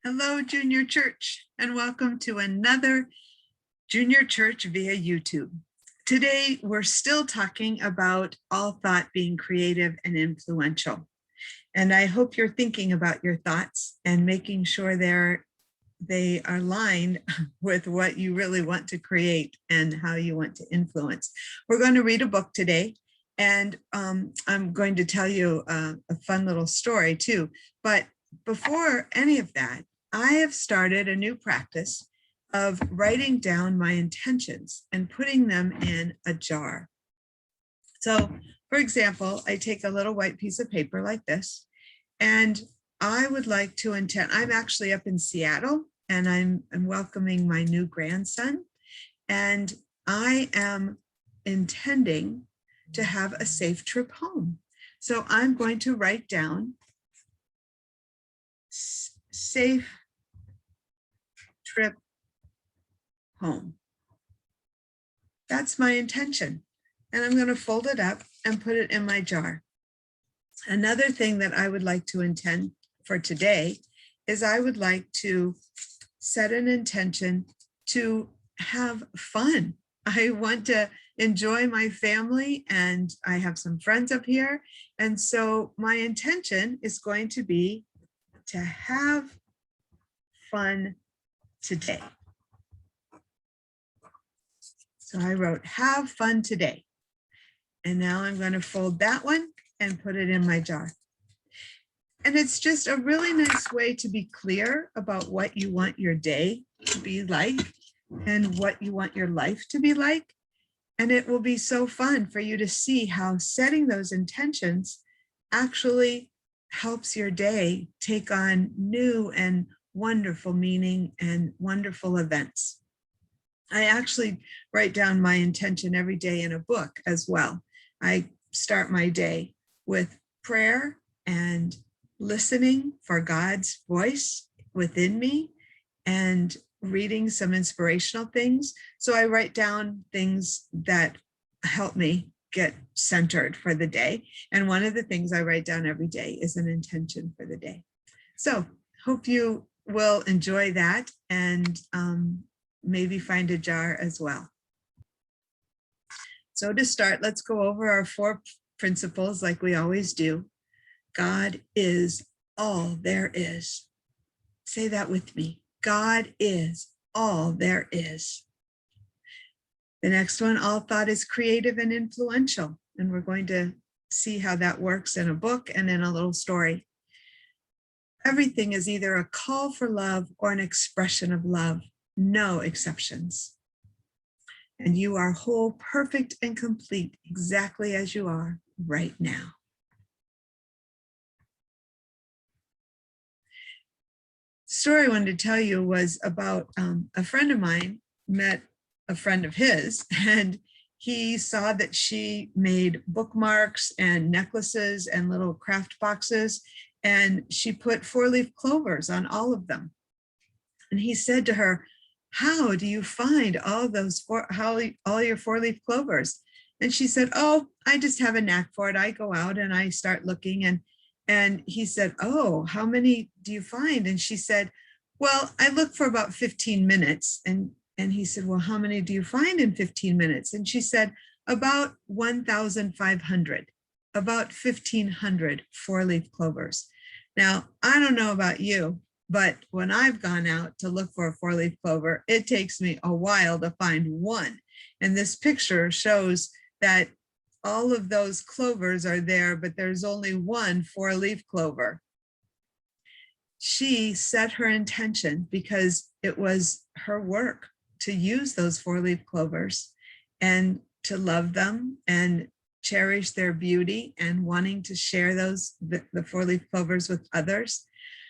Hello, Junior Church, and welcome to another Junior Church via YouTube. Today, we're still talking about all thought being creative and influential. And I hope you're thinking about your thoughts and making sure they are aligned with what you really want to create and how you want to influence. We're going to read a book today, and I'm going to tell you a fun little story too. But before any of that, I have started a new practice of writing down my intentions and putting them in a jar. So, for example, I take a little white piece of paper like this, and I would like to intend, I'm actually up in Seattle, and I'm welcoming my new grandson, and I am intending to have a safe trip home. So I'm going to write down safe trip home. That's my intention. And I'm going to fold it up and put it in my jar. Another thing that I would like to intend for today is I would like to set an intention to have fun. I want to enjoy my family, and I have some friends up here. And so my intention is going to be to have fun today. So I wrote, have fun today. And now I'm going to fold that one and put it in my jar. And it's just a really nice way to be clear about what you want your day to be like and what you want your life to be like. And it will be so fun for you to see how setting those intentions actually helps your day take on new and wonderful meaning and wonderful events. I actually write down my intention every day in a book as well. I start my day with prayer and listening for God's voice within me and reading some inspirational things. So I write down things that help me get centered for the day. And one of the things I write down every day is an intention for the day. So hope you will enjoy that and maybe find a jar as well. So to start, let's go over our 4 principles like we always do. God is all there is. Say that with me. God is all there is. The next one, all thought is creative and influential. And we're going to see how that works in a book and in a little story. Everything is either a call for love or an expression of love. No exceptions. And you are whole, perfect, and complete exactly as you are right now. The story I wanted to tell you was about a friend of mine met a friend of his, and he saw that she made bookmarks and necklaces and little craft boxes, and she put 4-leaf clovers on all of them. And he said to her, how do you find all your 4-leaf clovers? And she said, oh, I just have a knack for it. I go out and I start looking. And he said, oh, how many do you find? And she said, well, I look for about 15 minutes. And he said, well, how many do you find in 15 minutes? And she said, about 1,500, about 1,500 4-leaf clovers. Now, I don't know about you, but when I've gone out to look for a 4-leaf clover, it takes me a while to find one. And this picture shows that all of those clovers are there, but there's only one 4-leaf clover. She set her intention because it was her work to use those 4-leaf clovers and to love them and cherish their beauty and wanting to share the 4-leaf clovers with others.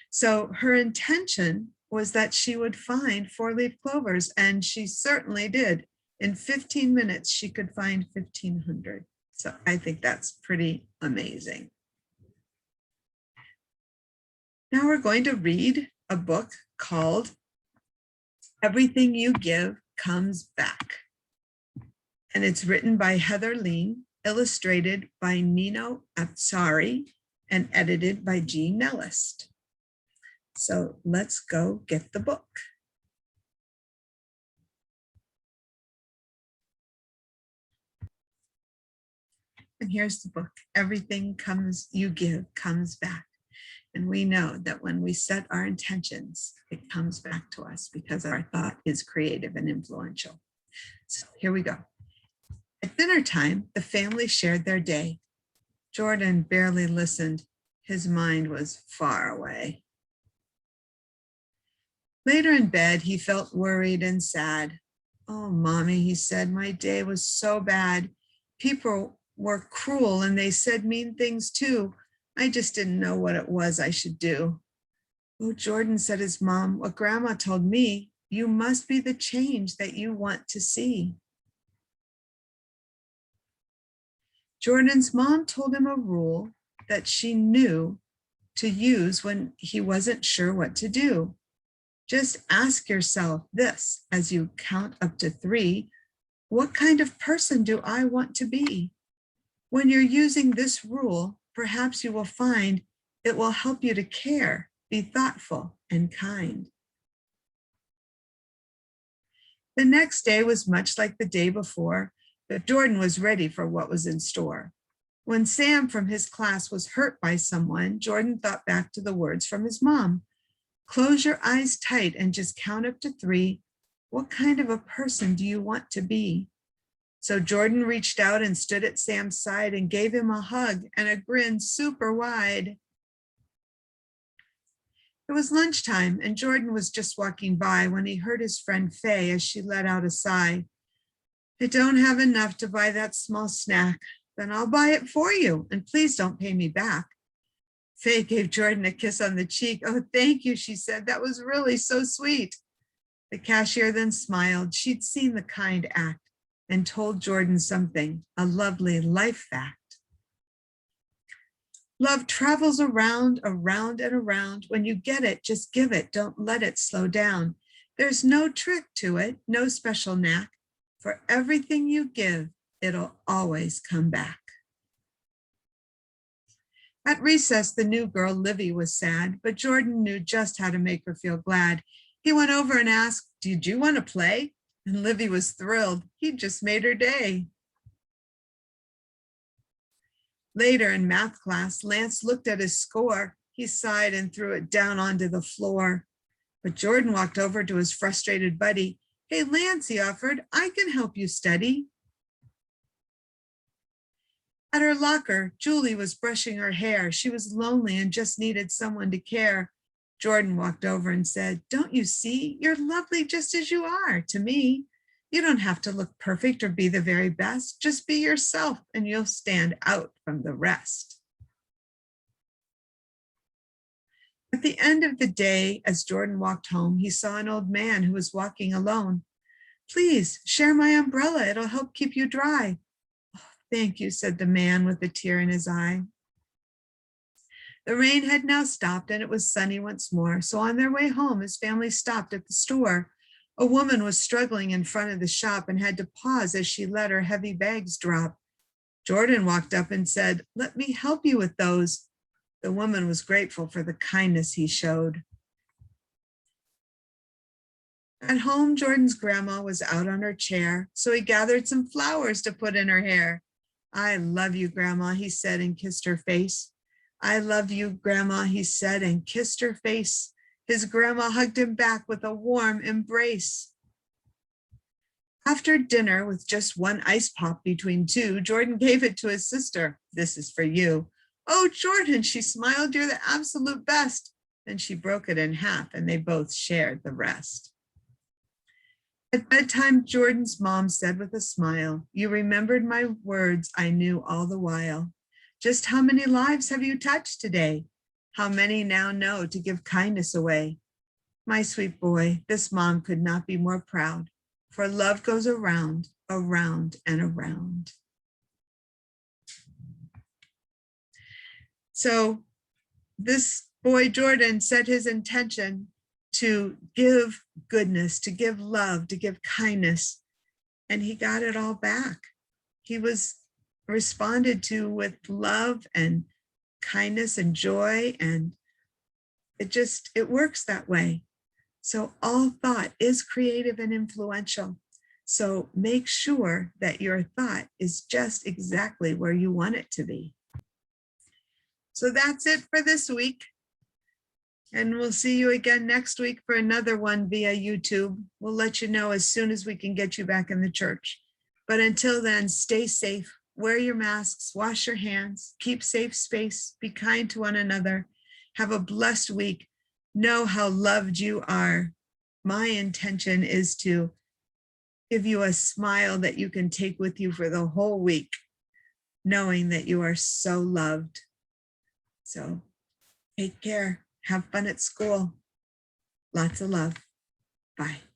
So her intention was that she would find 4-leaf clovers, and she certainly did. In 15 minutes, she could find 1,500. So I think that's pretty amazing. Now we're going to read a book called Everything You Give Comes Back. And it's written by Heather Lean, illustrated by Nino Atsari, and edited by Jean Nellist. So let's go get the book. And here's the book. Everything you give comes back. And we know that when we set our intentions, it comes back to us because our thought is creative and influential. So here we go. At dinner time, the family shared their day. Jordan barely listened. His mind was far away. Later in bed, he felt worried and sad. "Oh, Mommy," he said, "my day was so bad. People were cruel and they said mean things too. I just didn't know what it was I should do." "Oh, Jordan," said his mom, "what Grandma told me, you must be the change that you want to see." Jordan's mom told him a rule that she knew to use when he wasn't sure what to do. Just ask yourself this as you count up to 3. What kind of person do I want to be? When you're using this rule, perhaps you will find it will help you to care, be thoughtful, and kind. The next day was much like the day before, but Jordan was ready for what was in store. When Sam from his class was hurt by someone, Jordan thought back to the words from his mom. Close your eyes tight and just count up to 3. What kind of a person do you want to be? So Jordan reached out and stood at Sam's side and gave him a hug and a grin super wide. It was lunchtime and Jordan was just walking by when he heard his friend Faye as she let out a sigh. "I don't have enough to buy that small snack. Then I'll buy it for you, and please don't pay me back." Faye gave Jordan a kiss on the cheek. "Oh, thank you," she said. "That was really so sweet." The cashier then smiled. She'd seen the kind act and told Jordan something, a lovely life fact. Love travels around, around, and around. When you get it, just give it. Don't let it slow down. There's no trick to it, no special knack. For everything you give, it'll always come back. At recess, the new girl, Livy, was sad, but Jordan knew just how to make her feel glad. He went over and asked, "Did you want to play?" And Livy was thrilled. He'd just made her day. Later in math class, Lance looked at his score. He sighed and threw it down onto the floor. But Jordan walked over to his frustrated buddy. "Hey, Lance," he offered, "I can help you study." At her locker, Julie was brushing her hair. She was lonely and just needed someone to care. Jordan walked over and said, "Don't you see? You're lovely just as you are to me. You don't have to look perfect or be the very best. Just be yourself and you'll stand out from the rest." At the end of the day, as Jordan walked home, he saw an old man who was walking alone. "Please share my umbrella. It'll help keep you dry." "Thank you," said the man with a tear in his eye. The rain had now stopped and it was sunny once more. So on their way home, his family stopped at the store. A woman was struggling in front of the shop and had to pause as she let her heavy bags drop. Jordan walked up and said, "Let me help you with those." The woman was grateful for the kindness he showed. At home, Jordan's grandma was out on her chair, so he gathered some flowers to put in her hair. "I love you, Grandma," he said and kissed her face. "I love you, Grandma," he said and kissed her face. His grandma hugged him back with a warm embrace. After dinner, with just one ice pop between two, Jordan gave it to his sister. "This is for you." "Oh, Jordan," she smiled, "you're the absolute best." Then she broke it in half and they both shared the rest. At bedtime, Jordan's mom said with a smile, "You remembered my words I knew all the while. Just how many lives have you touched today? How many now know to give kindness away? My sweet boy, this mom could not be more proud, for love goes around, around, and around." So this boy, Jordan, set his intention to give goodness, to give love, to give kindness, and he got it all back. He was responded to with love and kindness and joy, and It works that way. So all thought is creative and influential. So make sure that your thought is just exactly where you want it to be. So that's it for this week. And we'll see you again next week for another one via YouTube. We'll let you know as soon as we can get you back in the church. But until then, stay safe, wear your masks, wash your hands, keep safe space, be kind to one another. Have a blessed week. Know how loved you are. My intention is to give you a smile that you can take with you for the whole week, knowing that you are so loved. So take care. Have fun at school. Lots of love. Bye.